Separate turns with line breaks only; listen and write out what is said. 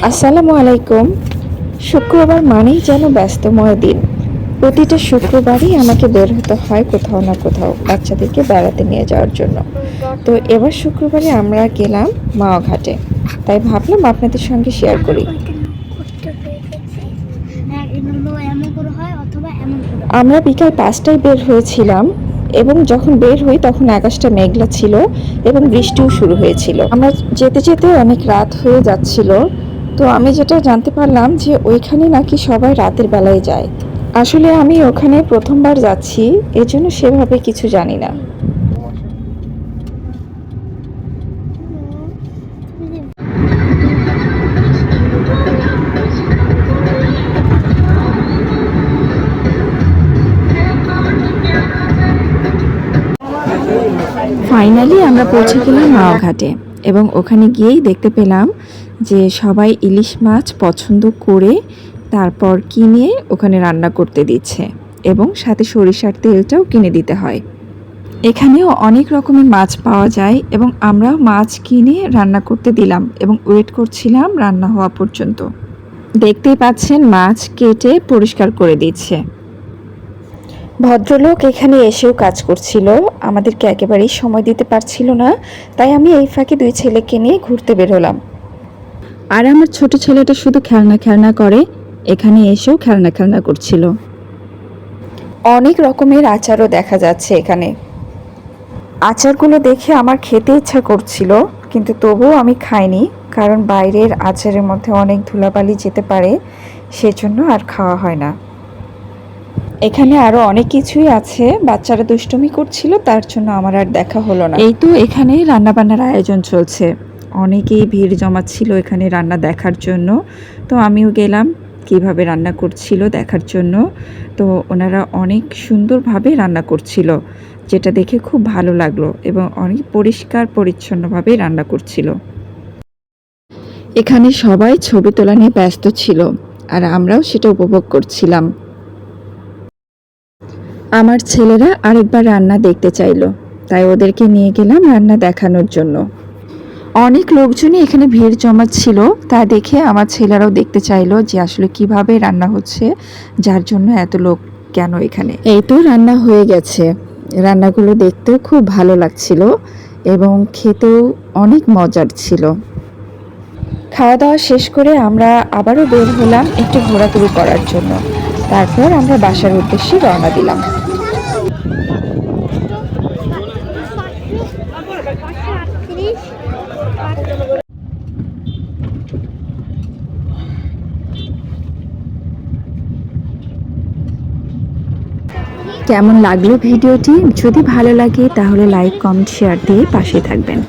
আসসালামু আলাইকুম। শুক্রবার মানেই যেন ব্যস্তময় দিন। প্রতিটা শুক্রবারই আমাকে বের হতে হয় কোথাও না কোথাও বাচ্চাদেরকে বেড়াতে নিয়ে যাওয়ার জন্য। তো এবার শুক্রবারে আমরা গেলাম মাওয়া ঘাটে। তাই ভাবলাম আপনাদের সঙ্গে শেয়ার করি। আমরা বিকাল 5টায় বের হয়েছিলাম এবং যখন বের হই তখন আকাশটা মেঘলা ছিল এবং বৃষ্টিও শুরু হয়েছিল। আমরা যেতে যেতে অনেক রাত হয়ে যাচ্ছিল। তো আমি যেটা জানতে পারলাম যে ওইখানে নাকি সবাই রাতের বেলায় যায়। আসলে আমি ওখানে প্রথমবার যাচ্ছি, এজন্য সেভাবে কিছু জানি না। ফাইনালি আমরা পৌঁছে গেলাম মাওয়া ঘাটে এবং ওখানে গিয়েই দেখতে পেলাম যে সবাই ইলিশ মাছ পছন্দ করে তারপর কিনে ওখানে রান্না করতে দিচ্ছে এবং সাথে সরিষার তেলটাও কিনে দিতে হয়। এখানেও অনেক রকমের মাছ পাওয়া যায় এবং আমরাও মাছ কিনে রান্না করতে দিলাম এবং ওয়েট করছিলাম রান্না হওয়া পর্যন্ত। দেখতেই পাচ্ছেন মাছ কেটে পরিষ্কার করে দিচ্ছে। ভদ্রলোক এখানে এসেও কাজ করছিল, আমাদেরকে একেবারেই সময় দিতে পারছিল না। তাই আমি এই ফাঁকে 2 ছেলেকে নিয়ে ঘুরতে বের হলাম। আর আমার ছোট ছেলেটা শুধু খেলনা খেলনা করে, এখানে এসেও খেলনা খেলনা করছিল। অনেক রকমের আচারও দেখা যাচ্ছে এখানে। আচারগুলো দেখে আমার খেতে ইচ্ছা করছিল, কিন্তু তবুও আমি খাইনি, কারণ বাইরের আচারের মধ্যে অনেক ধুলাবালি যেতে পারে, সেজন্য আর খাওয়া হয় না। এখানে আরো অনেক কিছুই আছে, বাচ্চারা দুষ্টুমি করছিল, তার জন্য আমার আর দেখা হলো না। এই তো এখানে রান্নাবান্নার আয়োজন চলছে, অনেকেই ভিড় জমাচ্ছিল এখানে রান্না দেখার জন্য। তো আমিও গেলাম কিভাবে রান্না করছিল দেখার জন্য। তো ওনারা অনেক সুন্দরভাবে রান্না করছিল, যেটা দেখে খুব ভালো লাগলো এবং অনেক পরিষ্কার পরিচ্ছন্নভাবে রান্না করছিল। এখানে সবাই ছবি তোলা নিয়ে ব্যস্ত ছিল আর আমরাও সেটা উপভোগ করছিলাম। আমার ছেলেরা আরেকবার রান্না দেখতে চাইলো, তাই ওদেরকে নিয়ে গেলাম রান্না দেখানোর জন্য। অনেক লোকজনই এখানে ভিড় জমাচ্ছিল, তা দেখে আমার ছেলেরাও দেখতে চাইলো যে আসলে কিভাবে রান্না হচ্ছে, যার জন্য এত লোক কেন এখানে। এই তো রান্না হয়ে গেছে, রান্নাগুলো দেখতেও খুব ভালো লাগছিল এবং খেতেও অনেক মজার ছিল। খাওয়া দাওয়া শেষ করে আমরা আবারও বের হলাম একটু ঘোরাঘুরি করার জন্য। তারপর আমরা বাসার উদ্দেশ্যে রওনা দিলাম। কেমন লাগলো ভিডিওটি? যদি ভালো লাগে তাহলে লাইক, কমেন্ট, শেয়ার দিয়ে পাশে থাকবেন।